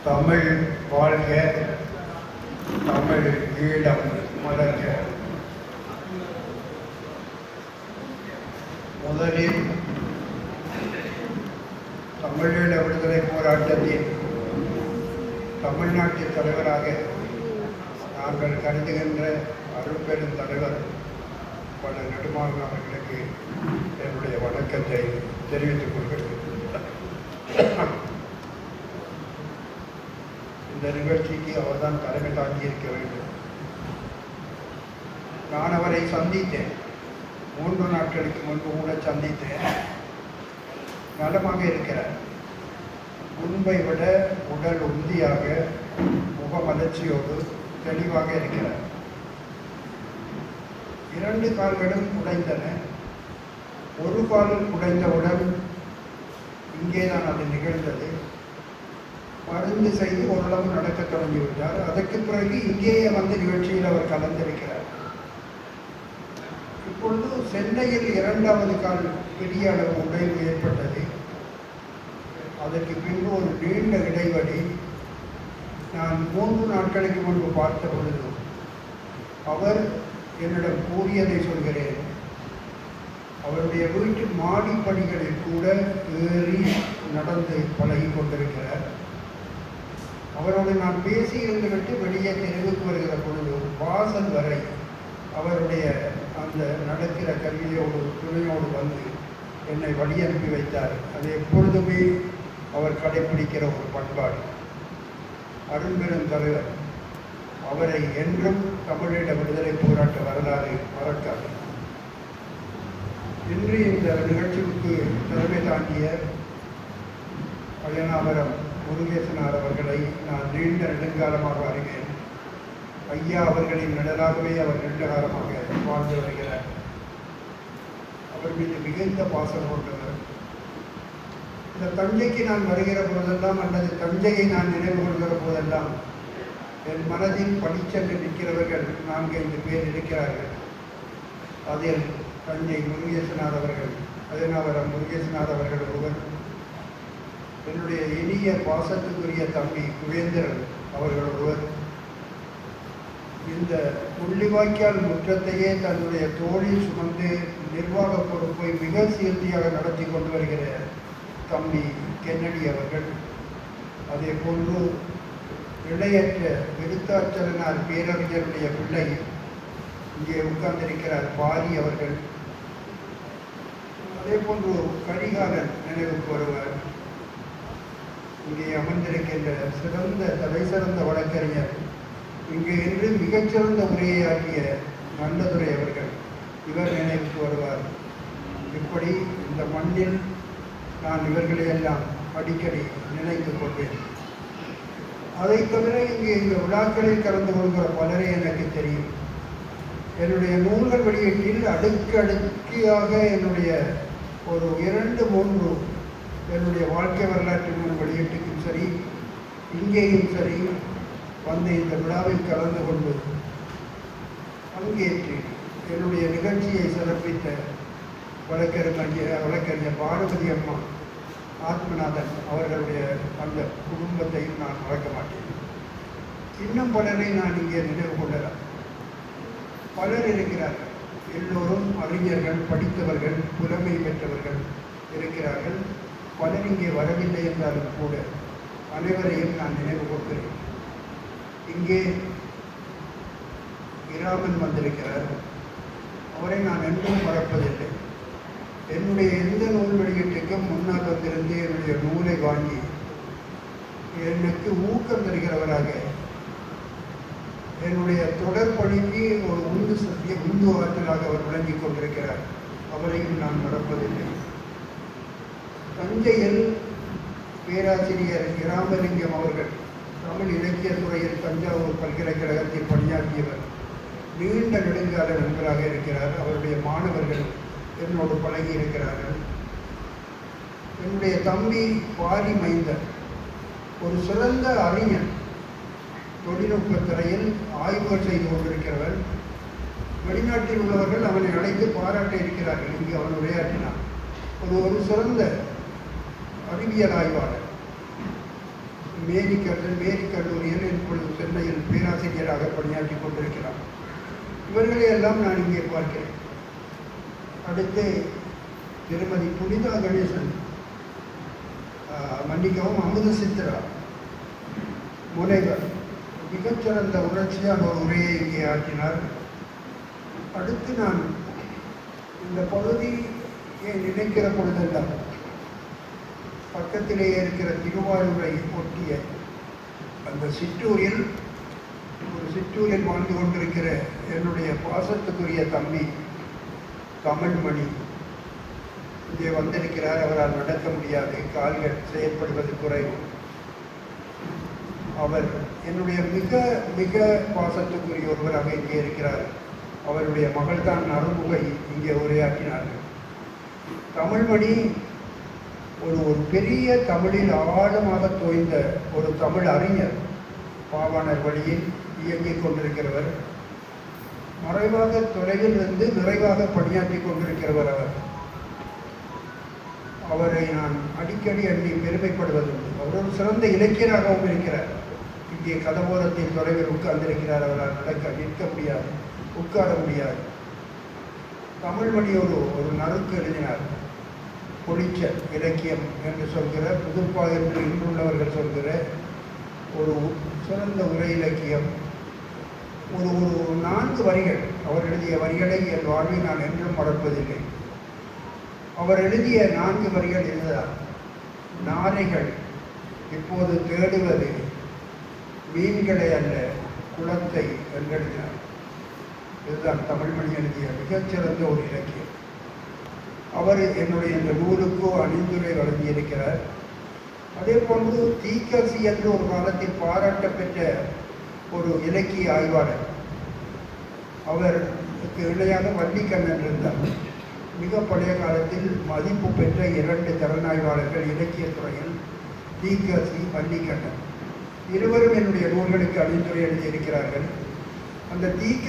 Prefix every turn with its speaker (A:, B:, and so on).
A: தமிழ் வாழ்க, தமிழ் ஈழம் மலர்க. முதலில் தமிழீழ விடுதலை போராட்டத்தின் தமிழ்நாட்டின் தலைவராக நாங்கள் கருதுகின்ற அரும்பெரும் தலைவர் பல நெடுமாறன் அவர்களுக்கு என்னுடைய வணக்கத்தை தெரிவித்துக் கொள்கிறேன். இந்த நிகழ்ச்சிக்கு அவர்தான் தலைமை தாங்கியிருக்க வேண்டும். நான் அவரை சந்தித்தேன், 3 நாட்களுக்கு முன்பு கூட சந்தித்தேன். நலமாக இருக்கிறார். முன்பை விட உடல் உறுதியாக, முகமலர்ச்சியோடு தெளிவாக இருக்கிறார். 2 கால்களும் உடைந்தன. ஒரு கால் உடைந்தவுடன் இங்கேதான் அது நிகழ்ந்தது. மருந்து செய்து ஓரளவு நடக்க தொடங்கிவிட்டார். அதற்கு பிறகு இங்கேயே வந்து நிகழ்ச்சியில் அவர் கலந்திருக்கிறார். இப்பொழுது சென்னையில் 2வது கால் பெரிய அளவு உடைவு ஏற்பட்டது. அதற்கு பின்பு ஒரு நீண்ட இடைவெளி. நான் 3 நாட்களுக்கு முன்பு பார்த்த பொழுது அவர் என்னிடம் கூறியதை சொல்கிறேன். அவருடைய வீட்டு மாடிப்படிகளில் கூட ஏறி நடந்து பழகி கொண்டிருக்கிறார். அவரோடு நான் பேசியிருந்துவிட்டு வெளியே தெருவுக்கு வருகிற பொழுது வாசல் வரை அவருடைய அந்த நடக்கிற கல்வியோடு துணையோடு வந்து என்னை வழி அனுப்பி வைத்தார். அது எப்பொழுதுமே அவர் கடைப்பிடிக்கிற ஒரு பண்பாடு. அரும்பெரும் தலைவர். அவரை என்றும் தமிழீழ விடுதலை போராட்ட வரலாறு மறக்காது. இன்று இந்த நிகழ்ச்சிக்கு தலைமை தாங்கிய அயனாவரம் முருகேசனார் அவர்களை நான் நீண்ட நெடுங்காலமாக அறிவேன். ஐயா அவர்களின் நிழலாகவே அவர் நீண்ட காலமாக வாழ்ந்து வருகிறார். அவர் மீது மிகுந்த பாசம் கொண்டவர். இந்த தஞ்சைக்கு நான் வருகிற போதெல்லாம் அல்லது தஞ்சையை நான் நினைவு கொள்கிற போதெல்லாம் என் மனதில் படிச்சென்று நிற்கிறவர்கள் 4-5 பேர் இருக்கிறார்கள். அதில் தஞ்சை முருகேசனார் அவர்கள், அயனாவரம் முருகேசனார் அவர்கள் ஒருவர், என்னுடைய இனிய பாசத்துக்குரிய தம்பி குவேந்திரன் அவர்கள் ஒருவர், இந்த முள்ளிவாய்க்கால் முற்றத்தையே தன்னுடைய தோளில் சுமந்து நிர்வாக பொறுப்பை மிக சீர்த்தியாக நடத்தி கொண்டு வருகிற தம்பி கென்னடி அவர்கள், அதே போன்று இணையற்ற விருத்தாச்சலனார் பேரறிஞருடைய பிள்ளை இங்கே உட்கார்ந்திருக்கிறார் பாரி அவர்கள், அதே போன்று கரிகாலன் நினைவுக்கு வருவார். இங்கே அமர்ந்திருக்கின்ற சிறந்த வழக்கறிஞர், இங்கு என்று மிகச்சிறந்த உரையை ஆற்றிய நல்லதுரை அவர்கள், இவர் நினைவுக்கு வருவார். இப்படி இந்த மண்ணில் நான் இவர்களையெல்லாம் அடிக்கடி நினைத்துக் கொள்வேன். அதை தவிர இங்கே இந்த விழாக்களில் கலந்து கொள்கிற பலரை எனக்கு தெரியும். என்னுடைய நூல்கள் வெளியீட்டில் அடுக்கியாக என்னுடைய ஒரு 2-3 என்னுடைய வாழ்க்கை வரலாற்று நூல் வெளியீட்டுக்கும் சரி, இங்கேயும் சரி வந்து இந்த விழாவில் கலந்து கொண்டு பங்கேற்று என்னுடைய நிகழ்ச்சியை சிறப்பித்த வழக்கறிஞர் பானுமதி அம்மா ஆத்மநாதன் அவர்களுடைய அந்த குடும்பத்தையும் நான் மறக்க மாட்டேன். இன்னும் பலரை நான் இங்கே நினைவு கொள்ளலாம். பலர் இருக்கிறார்கள். எல்லோரும் அறிஞர்கள், படித்தவர்கள், புலமை பெற்றவர்கள் இருக்கிறார்கள். பலர் இங்கே வரவில்லை என்றாலும் கூட அனைவரையும் நான் நினைவு கொள்கிறேன். இங்கே இராமன் வந்திருக்கிறார். அவரை நான் என்றும் மறப்பதில்லை. என்னுடைய எந்த நூல் வெளியீட்டுக்கும் முன்னால் வந்திருந்து என்னுடைய நூலை வாங்கி எனக்கு ஊக்கம் தருகிறவராக, என்னுடைய தொடர் பணிக்கு ஒரு உந்து ஆற்றலாக அவர் விளங்கிக் கொண்டிருக்கிறார். அவரையும் நான் மறப்பதில்லை. தஞ்சையில் பேராசிரியர் இராமலிங்கம் அவர்கள் தமிழ் இலக்கிய துறையில் தஞ்சாவூர் பல்கலைக்கழகத்தில் பணியாற்றியவர். நீண்ட நெடுங்கால நண்பராக இருக்கிறார். அவருடைய மாணவர்கள் என்னோடு பழகி இருக்கிறார்கள். என்னுடைய தம்பி பாரி மைந்தர் ஒரு சிறந்த அறிஞர், தொழில்நுட்பத்துறையில் ஆய்வுகள் செய்து கொண்டிருக்கிறவர். வெளிநாட்டில் உள்ளவர்கள் அவனை அழைத்து பாராட்ட இருக்கிறார்கள். இங்கு அவன் உரையாற்றினான். ஒரு சிறந்த அறிவியல் ஆய்வாளர். மேரி கல்லூரியில் இப்பொழுது சென்னையில் பேராசிரியராக பணியாற்றி கொண்டிருக்கிறார். இவர்களை எல்லாம் நான் இங்கே பார்க்கிறேன். அடுத்து திருமதி புனிதா கணேசன், மன்னிக்கவும், அமுத சித்ரா முனைவர் மிகச்சிறந்த உணர்ச்சியான ஒரு உரையை இங்கே ஆற்றினார். அடுத்து நான் இந்த பகுதியை நினைக்கிற பொழுதெல்லாம் பக்கத்திலேயே இருக்கிற திருவாரூரை ஒட்டிய அந்த சிற்றூரில் வாழ்ந்து கொண்டிருக்கிற என்னுடைய பாசத்துக்குரிய தம்பி கமல்மணி இங்கே வந்திருக்கிறார். அவரால் நடக்க முடியாது, கால்கள் செயல்படுவது குறைவு. அவர் என்னுடைய மிக மிக பாசத்துக்குரிய ஒருவராக இங்கே இருக்கிறார். அவருடைய மகள் தான் நறுமுகை இங்கே உரையாற்றினார்கள். தமிழ்மணி ஒரு பெரிய தமிழில் ஆழமாக தோய்ந்த ஒரு தமிழ் அறிஞர், பாவாணர் வழியில் இயங்கிக் கொண்டிருக்கிறவர், மறைவாக தொலைவில் இருந்து நிறைவாக பணியாற்றி கொண்டிருக்கிறவர். அவரை நான் அடிக்கடி எண்ணி பெருமைப்படுவதுண்டு. அவர் ஒரு சிறந்த இலக்கியராகவும் இருக்கிறார். இங்கே கதவோரத்தில் தொலைவில் உட்கார்ந்திருக்கிறார். அவரால் நிற்க முடியாது, உட்கார முடியாது. தமிழ்மணி ஒரு நறுக்கு எழுதினார். பொழிச்ச இலக்கியம் என்று சொல்கிற, புதுப்பா என்று இன்றுள்ளவர்கள் சொல்கிற ஒரு சிறந்த உரை இலக்கியம். ஒரு 4 வரிகள், அவர் எழுதிய வரிகளை என் வாழ்வில் நான் என்றும் மறப்பதில்லை. அவர் எழுதிய 4 வரிகள் இதுதான்: நாரைகள் இப்போது தேடுவது மீன்களை அல்ல, குளத்தை என்று எழுதினார். இதுதான் தமிழ்மணி எழுதிய மிகச்சிறந்த ஒரு இலக்கியம். அவர் என்னுடைய இந்த நூலுக்கு அணிந்துரை வழங்கியிருக்கிறார். அதே போன்று தீக்கசி என்று ஒரு காலத்தில் பாராட்ட பெற்ற ஒரு இலக்கிய ஆய்வாளர், அவருக்கு இணையாக வள்ளிக்கண்ணன் இருந்தார். மிக பழைய காலத்தில் மதிப்பு பெற்ற 2 திறனாய்வாளர்கள் இலக்கியத்துறையில், தீக்கசி, வள்ளிக்கண்ணன். இருவரும் என்னுடைய நூல்களுக்கு அணிந்துரை எழுதியிருக்கிறார்கள். அந்த தீக்க